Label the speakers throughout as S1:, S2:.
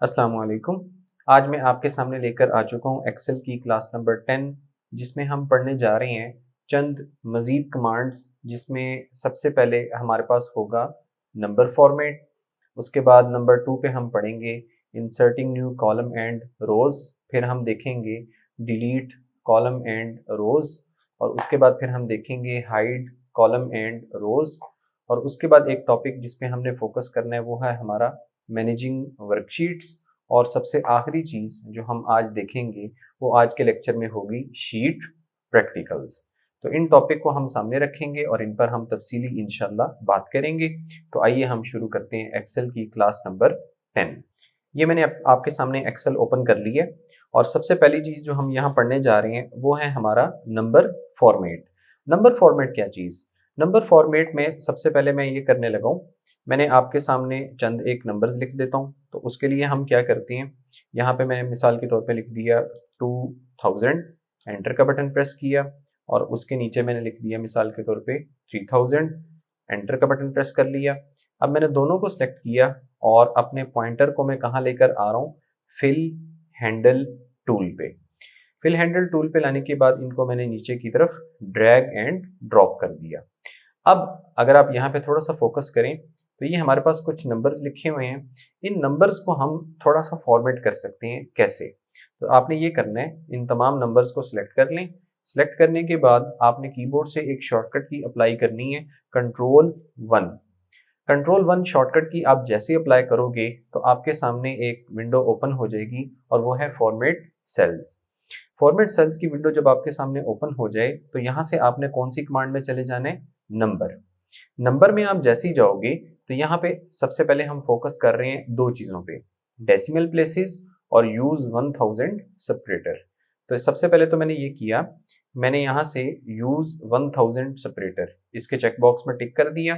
S1: अस्सलाम वालेकुम। आज मैं आपके सामने लेकर आ चुका हूँ एक्सेल की क्लास नंबर 10, जिसमें हम पढ़ने जा रहे हैं चंद मज़ीद कमांड्स, जिसमें सबसे पहले हमारे पास होगा नंबर फॉर्मेट। उसके बाद नंबर 2 पे हम पढ़ेंगे इंसर्टिंग न्यू कॉलम एंड रोज़। फिर हम देखेंगे डिलीट कॉलम एंड रोज़, और उसके बाद फिर हम देखेंगे हाइड कॉलम एंड रोज़। और उसके बाद एक टॉपिक जिस पे हमने फोकस करना है वो है हमारा मैनेजिंग वर्कशीट्स। और सबसे आखिरी चीज़ जो हम आज देखेंगे वो आज के लेक्चर में होगी शीट प्रैक्टिकल्स। तो इन टॉपिक को हम सामने रखेंगे और इन पर हम तफसीली इंशाल्लाह बात करेंगे। तो आइए हम शुरू करते हैं एक्सेल की क्लास नंबर 10। ये मैंने आपके सामने एक्सेल ओपन कर लिया है, और सबसे पहली चीज़ जो हम यहाँ पढ़ने जा रहे हैं वो है हमारा नंबर फॉर्मेट। नंबर फॉर्मेट क्या चीज़? नंबर फॉर्मेट में सबसे पहले मैं ये करने लगा हूँ, मैंने आपके सामने चंद एक नंबर्स लिख देता हूँ। तो उसके लिए हम क्या करते हैं, यहाँ पे मैंने मिसाल के तौर पे लिख दिया 2000, एंटर का बटन प्रेस किया, और उसके नीचे मैंने लिख दिया मिसाल के तौर पे 3000, एंटर का बटन प्रेस कर लिया। अब मैंने दोनों को सिलेक्ट किया और अपने पॉइंटर को मैं कहाँ लेकर आ रहा हूँ, फिल हैंडल टूल पे। फिल हैंडल टूल पे लाने के बाद इनको मैंने नीचे की तरफ ड्रैग एंड ड्रॉप कर दिया। अब अगर आप यहाँ पे थोड़ा सा फोकस करें तो ये हमारे पास कुछ नंबर्स लिखे हुए हैं। इन नंबर्स को हम थोड़ा सा फॉर्मेट कर सकते हैं। कैसे? तो आपने ये करना है, इन तमाम नंबर्स को सिलेक्ट कर लें। सिलेक्ट करने के बाद आपने कीबोर्ड से एक शॉर्टकट की अप्लाई करनी है, कंट्रोल 1। कंट्रोल 1 शॉर्टकट की आप जैसे अप्लाई करोगे तो आपके सामने एक विंडो ओपन हो जाएगी, और वो है फॉर्मेट सेल्स। फॉर्मेट सेल्स की विंडो जब आपके सामने ओपन हो जाए तो यहाँ से आपने कौन सी कमांड में चले जाना है, नंबर। नंबर में आप जैसे ही जाओगे तो यहाँ पे सबसे पहले हम फोकस कर रहे हैं दो चीज़ों पे, डेसिमल प्लेसेस और यूज 1000 सेपरेटर। तो सबसे पहले तो मैंने ये किया, मैंने यहाँ से यूज 1000 सेपरेटर इसके चेकबॉक्स में टिक कर दिया।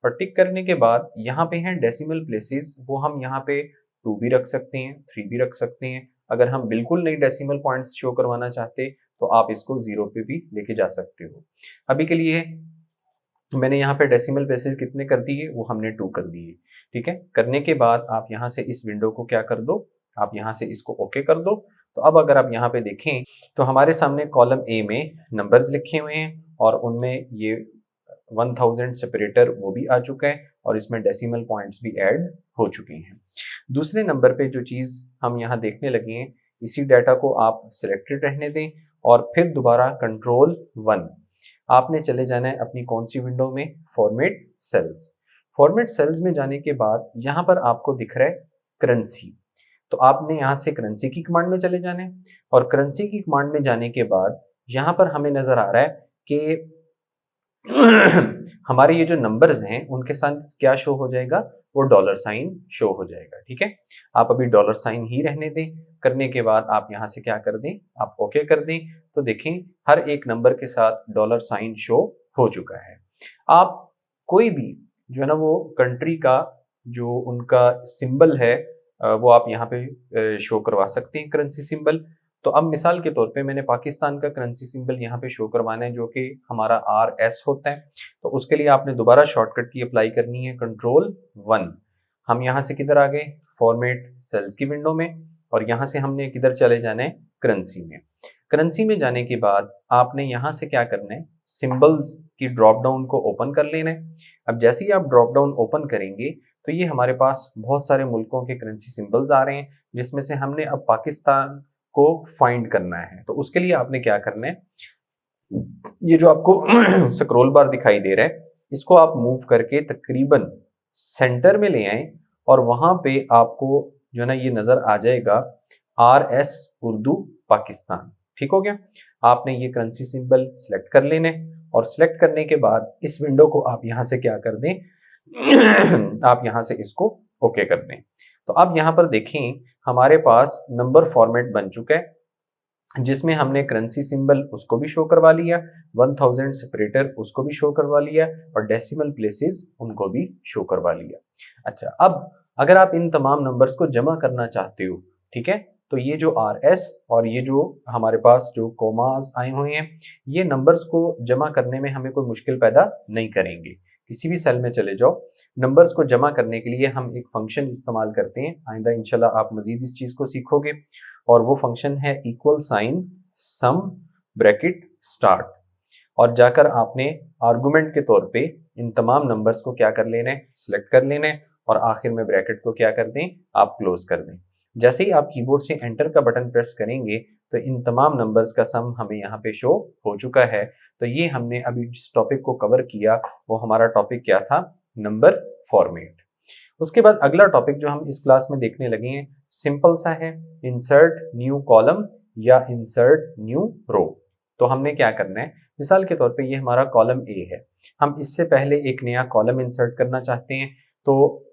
S1: और टिक करने के बाद यहाँ पे हैं डेसिमल प्लेसेस, वो हम यहाँ पे 2 भी रख सकते हैं, 3 भी रख सकते हैं। अगर हम बिल्कुल नहीं डेसिमल पॉइंट्स शो करवाना चाहते तो आप इसको 0 पे भी लेके जा सकते हो। अभी के लिए मैंने यहाँ पे डेसिमल प्लेसेस कितने कर दिए, वो हमने 2 कर दिए। ठीक है, करने के बाद आप यहाँ से इस विंडो को क्या कर दो, आप यहाँ से इसको ओके कर दो। तो अब अगर आप यहाँ पे देखें तो हमारे सामने कॉलम ए में नंबर्स लिखे हुए हैं, और उनमें ये 1000 सेपरेटर वो भी आ चुका है, और इसमें डेसिमल पॉइंट्स भी ऐड हो चुके हैं। दूसरे नंबर पे जो चीज़ हम यहाँ देखने लगे हैं, इसी डाटा को आप सिलेक्टेड रहने दें, और फिर दोबारा कंट्रोल 1 आपने चले जाना है अपनी कौन सी विंडो में, फॉर्मेट सेल्स। फॉर्मेट सेल्स में जाने के बाद यहाँ पर आपको दिख रहा है करेंसी। तो आपने यहाँ से करेंसी की कमांड में चले जाना है, और करेंसी की कमांड में जाने के बाद यहाँ पर हमें नजर आ रहा है कि हमारे ये जो नंबर्स हैं उनके साथ क्या शो हो जाएगा, वो डॉलर साइन शो हो जाएगा। ठीक है, आप अभी डॉलर साइन ही रहने दें। करने के बाद आप यहाँ से क्या कर दें, आप ओके कर दें। तो देखें हर एक नंबर के साथ डॉलर साइन शो हो चुका है। आप कोई भी जो है ना वो कंट्री का जो उनका सिंबल है वो आप यहाँ पे शो करवा सकते हैं, करेंसी सिंबल। तो अब मिसाल के तौर पे मैंने पाकिस्तान का करेंसी सिंबल यहाँ पे शो करवाना है, जो कि हमारा RS होता है। तो उसके लिए आपने दोबारा शॉर्टकट की अप्लाई करनी है, कंट्रोल 1। हम यहाँ से किधर आ गए, फॉर्मेट सेल्स की विंडो में, और यहाँ से हमने किधर चले जाना है, करेंसी में। करेंसी में जाने के बाद आपने यहाँ से क्या करना है, सिंबल्स की ड्रॉप डाउन को ओपन कर लेना है। अब जैसे ही आप ड्रॉप डाउन ओपन करेंगे तो ये हमारे पास बहुत सारे मुल्कों के करेंसी सिंबल्स आ रहे हैं, जिसमें से हमने अब पाकिस्तान को फाइंड करना है। तो उसके लिए आपने क्या करना है, ये जो आपको स्क्रॉल बार दिखाई दे रहा है, इसको आप मूव करके तकरीबन सेंटर में ले आए, और वहां पे आपको जो है ना ये नजर आ जाएगा RS उर्दू पाकिस्तान। ठीक हो गया, आपने ये करेंसी सिंबल सिलेक्ट कर लेने, और सिलेक्ट करने के बाद इस विंडो को आप यहां से क्या कर दें आप यहां से इसको ओके कर दें। तो अब यहां पर देखें हमारे पास नंबर फॉर्मेट बन चुका है, जिसमें हमने करेंसी सिंबल उसको भी शो करवा लिया, 1000 सेपरेटर उसको भी शो करवा लिया, और डेसिमल प्लेसेस उनको भी शो करवा लिया। अच्छा, अब अगर आप इन तमाम नंबर्स को जमा करना चाहते हो, ठीक है, तो ये जो RS और ये जो हमारे पास जो कोमास आए हुए हैं, ये नंबर्स को जमा करने में हमें कोई मुश्किल पैदा नहीं करेंगे, किसी भी सेल में चले जाओ, नंबर्स को जमा करने के लिए हम एक फंक्शन इस्तेमाल करते हैं। आइंदा इंशाल्लाह आप मजीद इस चीज़ को सीखोगे, और वो फंक्शन है equal sine sum bracket start. और जाकर आपने आर्गुमेंट के तौर पे इन तमाम नंबर्स को क्या कर लेना है, सिलेक्ट कर लेना है, और आखिर में ब्रैकेट को क्या कर दें, आप क्लोज कर दें। जैसे ही आप कीबोर्ड से एंटर का बटन प्रेस करेंगे तो इन तमाम नंबर्स का सम हमें यहाँ पे शो हो चुका है। तो ये हमने अभी जिस टॉपिक को कवर किया वो हमारा टॉपिक क्या था, नंबर फॉर्मेट। उसके बाद अगला टॉपिक जो हम इस क्लास में देखने लगे हैं सिंपल सा है, इंसर्ट न्यू कॉलम या इंसर्ट न्यू रो। तो हमने क्या करना है, मिसाल के तौर पे ये हमारा कॉलम ए है, हम इससे पहले एक नया कॉलम इंसर्ट करना चाहते हैं। तो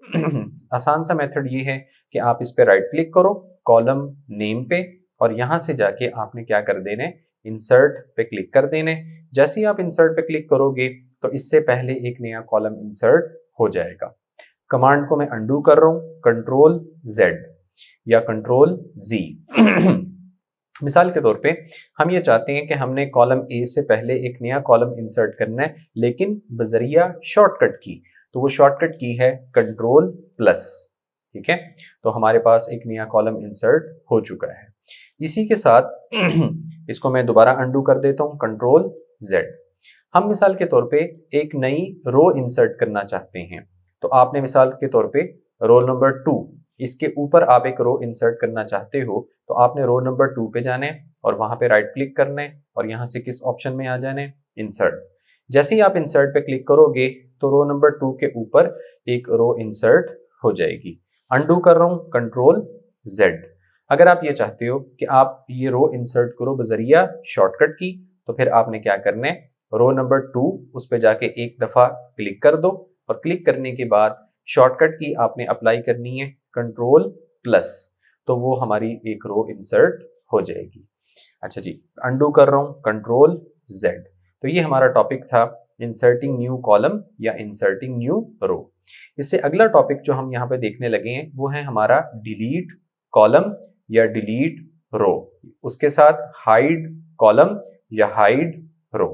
S1: आसान सा मेथड ये है कि आप इस पे राइट क्लिक करो कॉलम नेम पे, और यहाँ से जाके आपने क्या कर देना है, इंसर्ट पे क्लिक कर देना है। जैसे ही आप इंसर्ट पे क्लिक करोगे तो इससे पहले एक नया कॉलम इंसर्ट हो जाएगा। कमांड को मैं अंडू कर रहा हूँ, कंट्रोल जेड या कंट्रोल जी। मिसाल के तौर पे हम ये चाहते हैं कि हमने कॉलम ए से पहले एक नया कॉलम इंसर्ट करना है, लेकिन बजरिया शॉर्टकट की। तो वो शॉर्टकट की है कंट्रोल प्लस। ठीक है, तो हमारे पास एक नया कॉलम इंसर्ट हो चुका है। इसी के साथ इसको मैं दोबारा अंडू कर देता हूँ, कंट्रोल जेड। हम मिसाल के तौर पे एक नई रो इंसर्ट करना चाहते हैं। तो आपने मिसाल के तौर पे रोल नंबर 2, इसके ऊपर आप एक रो इंसर्ट करना चाहते हो, तो आपने रो नंबर 2 पे जाना है और वहां पे राइट क्लिक करना है, और यहाँ से किस ऑप्शन में आ जाना है, इंसर्ट। जैसे ही आप इंसर्ट पे क्लिक करोगे तो रो नंबर 2 के ऊपर एक रो इंसर्ट हो जाएगी। अंडू कर रहा हूँ, कंट्रोल जेड। अगर आप ये चाहते हो कि आप ये रो इंसर्ट करो बजरिया शॉर्टकट की, तो फिर आपने क्या करना है, रो नंबर 2 उस पर जाके एक दफा क्लिक कर दो, और क्लिक करने के बाद शॉर्टकट की आपने अप्लाई करनी है कंट्रोल प्लस, तो वो हमारी एक रो इंसर्ट हो जाएगी। अच्छा जी, अंडू कर रहा हूँ, कंट्रोल जेड। तो ये हमारा टॉपिक था इंसर्टिंग न्यू कॉलम या इंसर्टिंग न्यू रो। इससे अगला टॉपिक जो हम यहाँ पे देखने लगे हैं वो है हमारा डिलीट कॉलम या डिलीट रो, उसके साथ हाइड कॉलम या हाइड रो।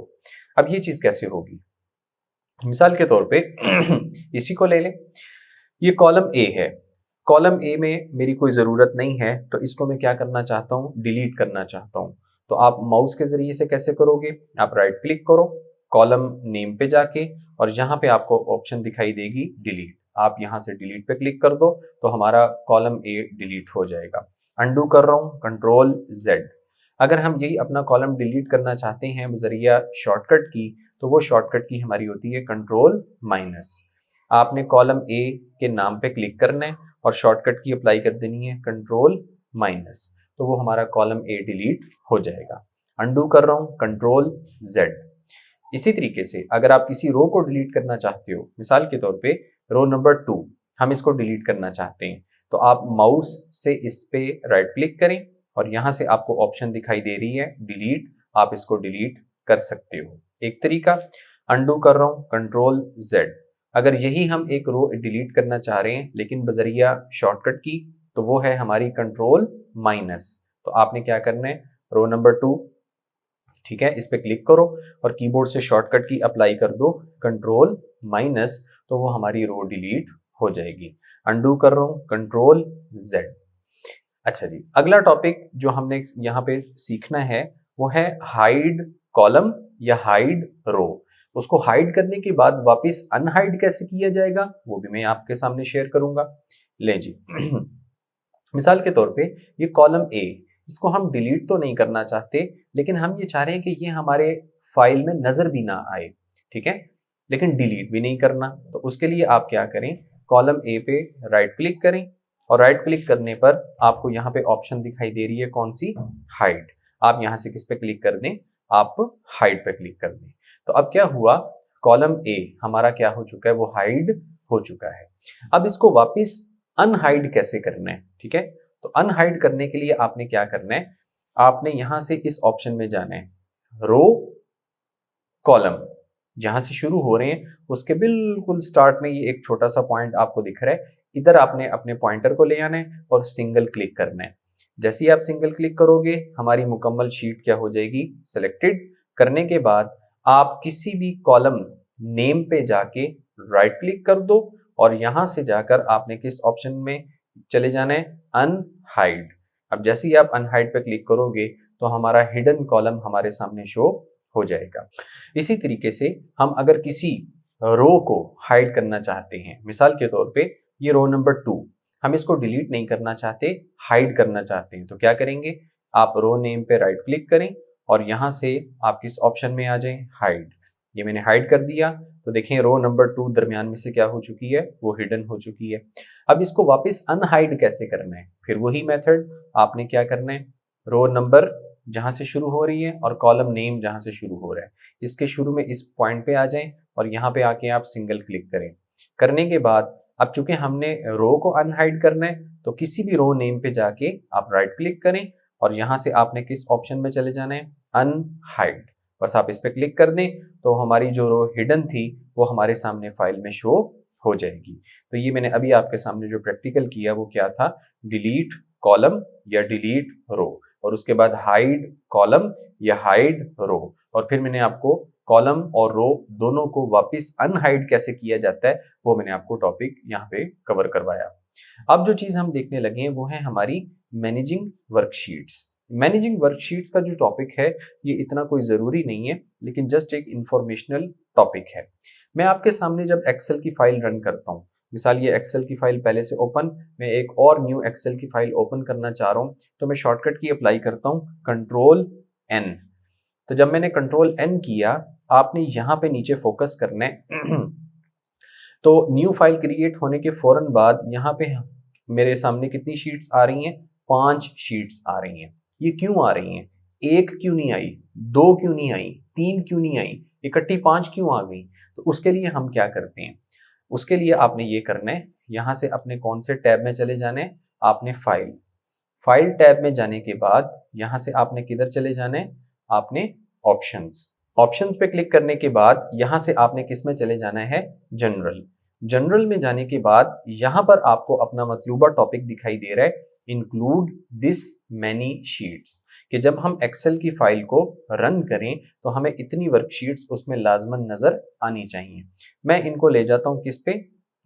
S1: अब ये चीज कैसे होगी, मिसाल के तौर पे इसी को ले लें, ये कॉलम ए है, कॉलम ए में मेरी कोई ज़रूरत नहीं है, तो इसको मैं क्या करना चाहता हूँ, डिलीट करना चाहता हूँ। तो आप माउस के ज़रिए से कैसे करोगे, आप राइट क्लिक करो कॉलम नेम पे जाके, और यहाँ पे आपको ऑप्शन दिखाई देगी डिलीट, आप यहाँ से डिलीट पे क्लिक कर दो तो हमारा कॉलम ए डिलीट हो जाएगा। अंडू कर रहा हूँ, कंट्रोल जेड। अगर हम यही अपना कॉलम डिलीट करना चाहते हैं बजरिया शॉर्टकट की, तो वो शॉर्टकट की हमारी होती है कंट्रोल माइनस। आपने कॉलम ए के नाम पे क्लिक करना है और शॉर्टकट की अप्लाई कर देनी है कंट्रोल माइनस, तो वो हमारा कॉलम ए डिलीट हो जाएगा। अंडू कर रहा हूँ, कंट्रोल जेड। इसी तरीके से अगर आप किसी रो को डिलीट करना चाहते हो, मिसाल के तौर पे रो नंबर 2 हम इसको डिलीट करना चाहते हैं, तो आप माउस से इस पे राइट क्लिक करें और यहाँ से आपको ऑप्शन दिखाई दे रही है डिलीट, आप इसको डिलीट कर सकते हो। एक तरीका, अंडू कर रहा हूँ, कंट्रोल जेड। अगर यही हम एक रो डिलीट करना चाह रहे हैं लेकिन बजरिया शॉर्टकट की, तो वो है हमारी कंट्रोल माइनस। तो आपने क्या करना है, रो नंबर 2, ठीक है, इस पे क्लिक करो और कीबोर्ड से शॉर्टकट की अप्लाई कर दो कंट्रोल माइनस, तो वो हमारी रो डिलीट हो जाएगी। अंडू कर रहा हूँ, कंट्रोल जेड। अच्छा जी, अगला टॉपिक जो हमने यहाँ पे सीखना है वो है हाइड कॉलम या हाइड रो। उसको हाइड करने के बाद वापस अनहाइड कैसे किया जाएगा वो भी मैं आपके सामने शेयर करूंगा। ले जी मिसाल के तौर पे ये कॉलम ए, इसको हम डिलीट तो नहीं करना चाहते, लेकिन हम ये चाह रहे हैं कि ये हमारे फाइल में नजर भी ना आए, ठीक है, लेकिन डिलीट भी नहीं करना। तो उसके लिए आप क्या करें, कॉलम ए पे राइट क्लिक करें और राइट क्लिक करने पर आपको यहाँ पे ऑप्शन दिखाई दे रही है कौन सी, हाइड। आप यहाँ से किस पे क्लिक कर दें, आप हाइड पे क्लिक कर दें। तो अब क्या हुआ, कॉलम ए हमारा क्या हो चुका है, वो हाइड हो चुका है। अब इसको वापस अनहाइड कैसे करना है, ठीक है, तो अनहाइड करने के लिए आपने क्या करना है, आपने यहां से इस ऑप्शन में जाना है, रो कॉलम जहां से शुरू हो रहे हैं उसके बिल्कुल स्टार्ट में ये एक छोटा सा पॉइंट आपको दिख रहा है, इधर आपने अपने पॉइंटर को ले आना है और सिंगल क्लिक करना है। जैसे ही आप सिंगल क्लिक करोगे हमारी मुकम्मल शीट क्या हो जाएगी, सिलेक्टेड। करने के बाद आप किसी भी कॉलम नेम पे जाके राइट क्लिक कर दो और यहाँ से जाकर आपने किस ऑप्शन में चले जाना है, अनहाइड। अब जैसे ही आप अनहाइड पे क्लिक करोगे तो हमारा हिडन कॉलम हमारे सामने शो हो जाएगा। इसी तरीके से हम अगर किसी रो को हाइड करना चाहते हैं, मिसाल के तौर पे ये रो नंबर 2, हम इसको डिलीट नहीं करना चाहते, हाइड करना चाहते हैं, तो क्या करेंगे, आप रो नेम पे राइट क्लिक करें और यहाँ से आप किस ऑप्शन में आ जाएं, हाइड। ये मैंने हाइड कर दिया तो देखें रो नंबर 2 दरमियान में से क्या हो चुकी है, वो हिडन हो चुकी है। अब इसको वापस अनहाइड कैसे करना है, फिर वही मेथड आपने क्या करना है, रो नंबर जहां से शुरू हो रही है और कॉलम नेम जहां से शुरू हो रहा है, इसके शुरू में इस पॉइंट पे आ जाएं और यहाँ पे आके आप सिंगल क्लिक करें। करने के बाद अब चूंकि हमने रो को अनहाइड करना है तो किसी भी रो नेम पे जाके आप राइट क्लिक करें और यहाँ से आपने किस ऑप्शन में चले जाना है, अनहाइड। बस आप इस पे क्लिक कर दें तो हमारी जो रो हिडन थी वो हमारे सामने फाइल में शो हो जाएगी। तो ये मैंने अभी आपके सामने जो प्रैक्टिकल किया वो क्या था, डिलीट कॉलम या डिलीट रो, और उसके बाद हाइड कॉलम या हाइड रो, और फिर मैंने आपको कॉलम और रो दोनों को वापस अनहाइड कैसे किया जाता है वो मैंने आपको टॉपिक यहाँ पे कवर करवाया। अब जो चीज हम देखने लगे हैं वो है हमारी मैनेजिंग वर्कशीट्स। मैनेजिंग वर्कशीट्स का जो टॉपिक है ये इतना कोई ज़रूरी नहीं है, लेकिन जस्ट एक इंफॉर्मेशनल टॉपिक है। मैं आपके सामने जब एक्सेल की फाइल रन करता हूँ, मिसाल ये एक्सेल की फाइल पहले से ओपन, मैं एक और न्यू एक्सेल की फाइल ओपन करना चाह रहा हूँ, तो मैं शॉर्टकट की अप्लाई करता हूँ कंट्रोल एन। तो जब मैंने कंट्रोल एन किया, आपने यहाँ पे नीचे फोकस करना है तो न्यू फाइल क्रिएट होने के फौरन बाद यहाँ पे मेरे सामने कितनी शीट्स आ रही हैं, 5 शीट्स आ रही हैं। ये क्यों आ रही हैं, 1 क्यों नहीं आई, 2 क्यों नहीं आई, 3 क्यों नहीं आई, इकट्ठी 5 क्यों आ गई। तो उसके लिए हम क्या करते हैं, उसके लिए आपने ये करना है, यहाँ से अपने कौन से टैब में चले जाना है, आपने फाइल टैब में जाने के बाद यहाँ से आपने किधर चले जाना है, आपने ऑप्शंस पे क्लिक करने के बाद यहाँ से आपने किस में चले जाना है, जनरल में जाने के बाद यहाँ पर आपको अपना मतलूबा टॉपिक दिखाई दे रहा है, इंक्लूड दिस मैनी शीट्स, कि जब हम एक्सेल की फाइल को रन करें तो हमें इतनी वर्कशीट्स उसमें लाजमन नजर आनी चाहिए। मैं इनको ले जाता हूँ किस पे,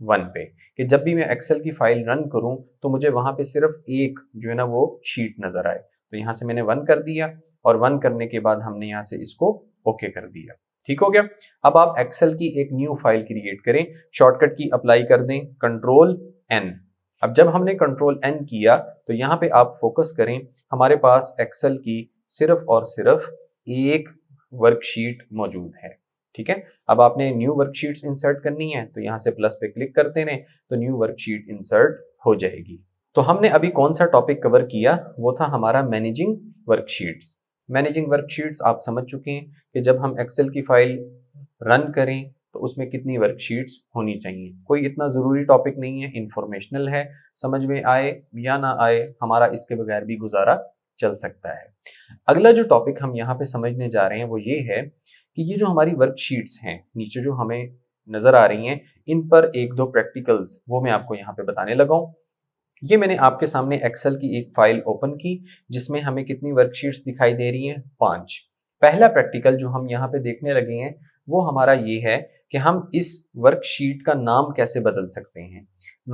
S1: 1 पे, कि जब भी मैं एक्सेल की फाइल रन करूँ तो मुझे वहां पे सिर्फ एक जो है ना वो शीट नजर आए। तो यहाँ से मैंने 1 कर दिया और 1 करने के बाद हमने यहाँ से इसको ओके कर दिया। ठीक हो गया। अब आप एक्सेल की एक न्यू फाइल क्रिएट करें, शॉर्टकट की अप्लाई कर दें कंट्रोल एन। अब जब हमने कंट्रोल एन किया तो यहाँ पे आप फोकस करें, हमारे पास एक्सेल की सिर्फ और सिर्फ एक वर्कशीट मौजूद है। ठीक है, अब आपने न्यू वर्कशीट्स इंसर्ट करनी है तो यहाँ से प्लस पे क्लिक करते रहें तो न्यू वर्कशीट इंसर्ट हो जाएगी। तो हमने अभी कौन सा टॉपिक कवर किया, वो था हमारा मैनेजिंग वर्कशीट्स। मैनेजिंग वर्कशीट्स आप समझ चुके हैं कि जब हम एक्सेल की फाइल रन करें तो उसमें कितनी वर्कशीट्स होनी चाहिए। कोई इतना ज़रूरी टॉपिक नहीं है, इंफॉर्मेशनल है, समझ में आए या ना आए हमारा इसके बगैर भी गुजारा चल सकता है। अगला जो टॉपिक हम यहाँ पे समझने जा रहे हैं वो ये है कि ये जो हमारी वर्कशीट्स हैं नीचे जो हमें नज़र आ रही हैं, इन पर एक दो प्रैक्टिकल्स वो मैं आपको यहाँ पे बताने लगा हूँ। ये मैंने आपके सामने एक्सेल की एक फाइल ओपन की जिसमें हमें कितनी वर्कशीट्स दिखाई दे रही हैं, 5। पहला प्रैक्टिकल जो हम यहाँ पे देखने लगे हैं वो हमारा ये है कि हम इस वर्कशीट का नाम कैसे बदल सकते हैं।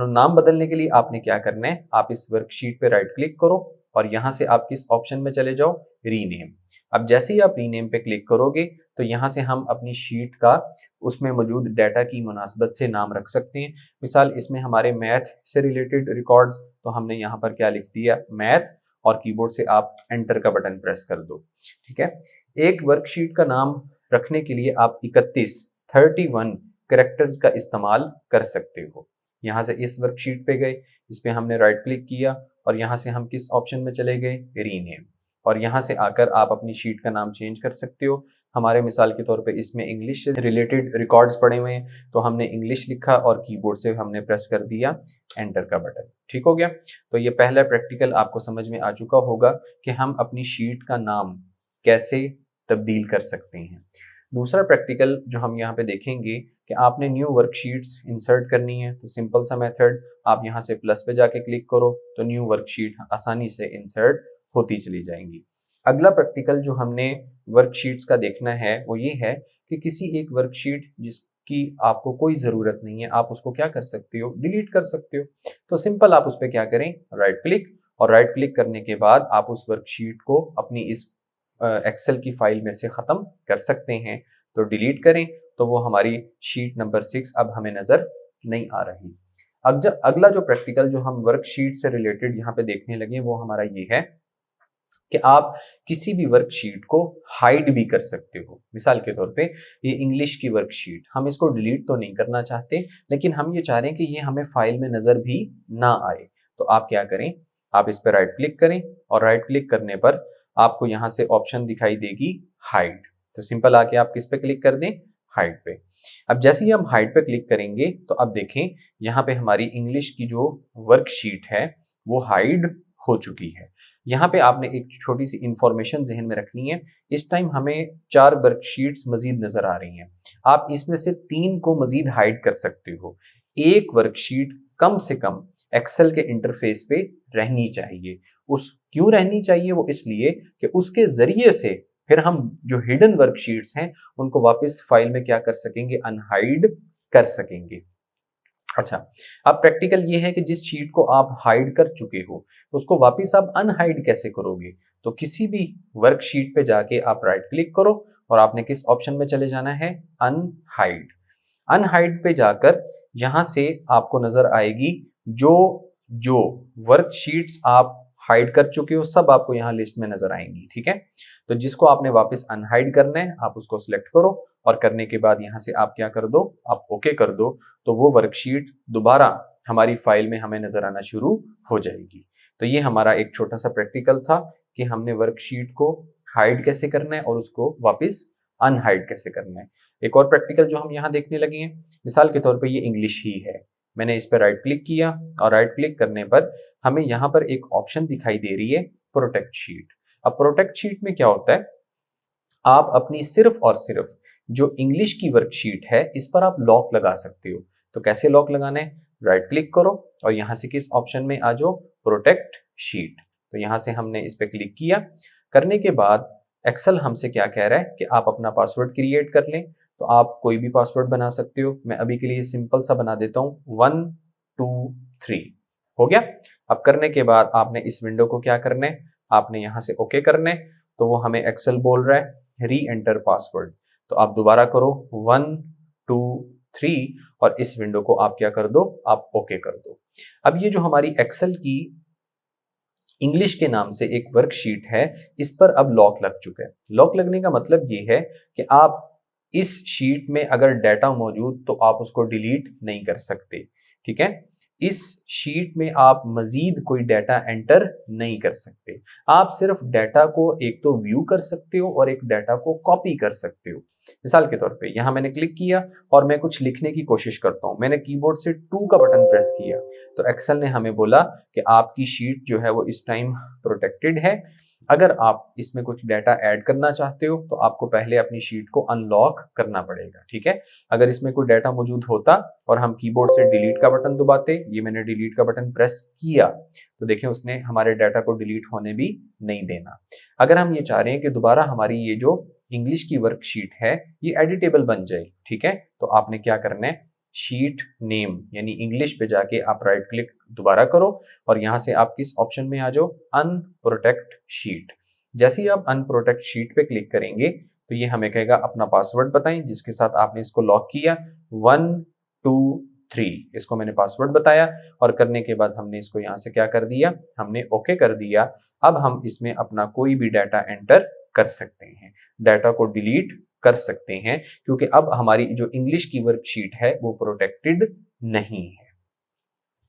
S1: नाम बदलने के लिए आपने क्या करना है, आप इस वर्कशीट पे राइट क्लिक करो और यहाँ से आप किस ऑप्शन में चले जाओ, रीनेम। अब जैसे ही आप रीनेम पे क्लिक करोगे तो यहाँ से हम अपनी शीट का उसमें मौजूद डाटा की मुनासबत से नाम रख सकते हैं। मिसाल इसमें हमारे मैथ से रिलेटेड रिकॉर्ड्स, तो हमने यहाँ पर क्या लिख दिया, मैथ, और कीबोर्ड से आप एंटर का बटन प्रेस कर दो। ठीक है, एक वर्कशीट का नाम रखने के लिए आप 31 कैरेक्टर्स का इस्तेमाल कर सकते हो। यहाँ से इस वर्कशीट पे गए, इस पे हमने राइट क्लिक किया और यहाँ से हम किस ऑप्शन में चले गए, रीनेम, और यहाँ से आकर आप अपनी शीट का नाम चेंज कर सकते हो। हमारे मिसाल के तौर पे इसमें इंग्लिश से रिलेटेड रिकॉर्ड्स पड़े हुए हैं तो हमने इंग्लिश लिखा और कीबोर्ड से हमने प्रेस कर दिया एंटर का बटन। ठीक हो गया। तो ये पहला प्रैक्टिकल आपको समझ में आ चुका होगा कि हम अपनी शीट का नाम कैसे तब्दील कर सकते हैं। दूसरा प्रैक्टिकल जो हम यहाँ पे देखेंगे कि आपने न्यू वर्कशीट्स इंसर्ट करनी है तो सिंपल सा मेथड, आप यहाँ से प्लस पे जाके क्लिक करो तो न्यू वर्कशीट आसानी से इंसर्ट होती चली जाएंगी। अगला प्रैक्टिकल जो हमने वर्कशीट्स का देखना है वो ये है कि किसी एक वर्कशीट कि आपको कोई ज़रूरत नहीं है, आप उसको क्या कर सकते हो, डिलीट कर सकते हो। तो सिंपल आप उस पर क्या करें, राइट क्लिक, और राइट क्लिक करने के बाद आप उस वर्कशीट को अपनी इस एक्सेल की फाइल में से ख़त्म कर सकते हैं। तो डिलीट करें तो वो हमारी शीट नंबर 6 अब हमें नज़र नहीं आ रही। अब जब अगला जो प्रैक्टिकल जो हम वर्कशीट से रिलेटेड यहाँ पे देखने लगे वो हमारा ये है कि आप किसी भी वर्कशीट को हाइड भी कर सकते हो। मिसाल के तौर पे ये इंग्लिश की वर्कशीट, हम इसको डिलीट तो नहीं करना चाहते, लेकिन हम ये चाह रहे हैं कि ये हमें फाइल में नज़र भी ना आए। तो आप क्या करें, आप इस पर राइट क्लिक करें, और राइट क्लिक करने पर आपको यहाँ से ऑप्शन दिखाई देगी हाइड। तो सिंपल आके आप किस पे क्लिक कर दें, हाइड पे। अब जैसे ही हम हाइड पे क्लिक करेंगे तो अब देखें यहाँ पे हमारी इंग्लिश की जो वर्कशीट है वो हाइड हो चुकी है। यहाँ पे आपने एक छोटी सी इंफॉर्मेशन जहन में रखनी है, इस टाइम हमें 4 वर्कशीट्स मजीद नजर आ रही हैं। आप इसमें से 3 को मजीद हाइड कर सकते हो। एक वर्कशीट कम से कम एक्सेल के इंटरफेस पे रहनी चाहिए। उस क्यों रहनी चाहिए, वो इसलिए कि उसके जरिए से फिर हम जो हिडन वर्कशीट्स हैं उनको वापस फाइल में क्या कर सकेंगे, अनहाइड कर सकेंगे। अच्छा, अब प्रैक्टिकल ये है कि जिस शीट को आप हाइड कर चुके हो उसको वापस आप अनहाइड कैसे करोगे। तो किसी भी वर्कशीट पे जाके आप राइट क्लिक करो और आपने किस ऑप्शन में चले जाना है, अनहाइड। अनहाइड पे जाकर यहाँ से आपको नजर आएगी जो जो वर्कशीट्स आप हाइड कर चुके हो सब आपको यहाँ लिस्ट में नजर आएंगी। ठीक है, तो जिसको आपने वापस अनहाइड करना है आप उसको सिलेक्ट करो, और करने के बाद यहाँ से आप क्या कर दो, आप ओके कर दो। तो वो वर्कशीट दोबारा हमारी फाइल में हमें नजर आना शुरू हो जाएगी। तो ये हमारा एक छोटा सा प्रैक्टिकल था कि हमने वर्कशीट को हाइड कैसे करना है और उसको वापस अनहाइड कैसे करना है। एक और प्रैक्टिकल जो हम यहाँ देखने लगे हैं, मिसाल के तौर पे ये इंग्लिश ही है। मैंने इस पर राइट क्लिक किया और राइट क्लिक करने पर हमें यहाँ पर एक ऑप्शन दिखाई दे रही है, प्रोटेक्ट शीट। अब प्रोटेक्ट शीट में क्या होता है, आप अपनी सिर्फ और सिर्फ जो इंग्लिश की वर्कशीट है इस पर आप लॉक लगा सकते हो। तो कैसे लॉक लगाना है, राइट क्लिक करो और यहाँ से किस ऑप्शन में आ जाओ, प्रोटेक्ट शीट। तो यहाँ से हमने इस पर क्लिक किया, करने के बाद एक्सेल हमसे क्या कह रहा है कि आप अपना पासवर्ड क्रिएट कर लें। तो आप कोई भी पासवर्ड बना सकते हो, मैं अभी के लिए सिंपल सा बना देता हूँ, 1 2 3 हो गया। अब करने के बाद आपने इस विंडो को क्या करना है, आपने यहाँ से ओके करना है। तो वो हमें एक्सेल बोल रहा है री एंटर पासवर्ड। तो आप दोबारा करो 1 2 3 और इस विंडो को आप क्या कर दो, आप ओके कर दो। अब ये जो हमारी एक्सेल की इंग्लिश के नाम से एक वर्कशीट है, इस पर अब लॉक लग चुका है। लॉक लगने का मतलब ये है कि आप इस शीट में अगर डाटा मौजूद तो आप उसको डिलीट नहीं कर सकते। ठीक है, इस शीट में आप मजीद कोई डाटा एंटर नहीं कर सकते। आप सिर्फ डाटा को एक तो व्यू कर सकते हो और एक डाटा को कॉपी कर सकते हो। मिसाल के तौर पे यहाँ मैंने क्लिक किया और मैं कुछ लिखने की कोशिश करता हूँ, मैंने कीबोर्ड से 2 का बटन प्रेस किया तो एक्सेल ने हमें बोला कि आपकी शीट जो है वो इस टाइम प्रोटेक्टेड है। अगर आप इसमें कुछ डाटा ऐड करना चाहते हो तो आपको पहले अपनी शीट को अनलॉक करना पड़ेगा। ठीक है, अगर इसमें कोई डाटा मौजूद होता और हम कीबोर्ड से डिलीट का बटन दबाते, ये मैंने डिलीट का बटन प्रेस किया तो देखिए उसने हमारे डाटा को डिलीट होने भी नहीं देना। अगर हम ये चाह रहे हैं कि दोबारा हमारी ये जो इंग्लिश की वर्कशीट है ये एडिटेबल बन जाए, ठीक है, तो आपने क्या करना है, शीट नेम यानी इंग्लिश पे जाके आप राइट क्लिक दोबारा करो और यहाँ से आप किस ऑप्शन में आ जाओ, अनप्रोटेक्ट शीट। जैसे ही आप अनप्रोटेक्ट शीट पे क्लिक करेंगे तो ये हमें कहेगा अपना पासवर्ड बताएं जिसके साथ आपने इसको लॉक किया, 1 2 3 इसको मैंने पासवर्ड बताया और करने के बाद हमने इसको यहाँ से क्या कर दिया, हमने ओके कर दिया। अब हम इसमें अपना कोई भी डाटा एंटर कर सकते हैं, डाटा को डिलीट कर सकते हैं क्योंकि अब हमारी जो इंग्लिश की वर्कशीट है वो प्रोटेक्टेड नहीं है।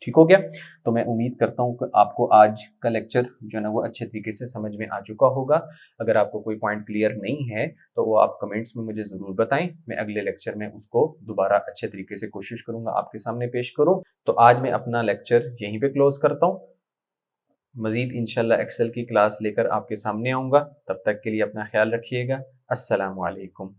S1: ठीक हो गया, तो मैं उम्मीद करता हूँ कि आपको आज का लेक्चर जो है ना वो अच्छे तरीके से समझ में आ चुका होगा। अगर आपको कोई पॉइंट क्लियर नहीं है तो वो आप कमेंट्स में मुझे ज़रूर बताएं, मैं अगले लेक्चर में उसको दोबारा अच्छे तरीके से कोशिश करूंगा आपके सामने पेश करूं। तो आज मैं अपना लेक्चर यहीं पे क्लोज करता हूँ, मजीद इंशाल्लाह एक्सेल की क्लास लेकर आपके सामने आऊँगा। तब तक के लिए अपना ख्याल रखिएगा। अस्सलामु अलैकुम।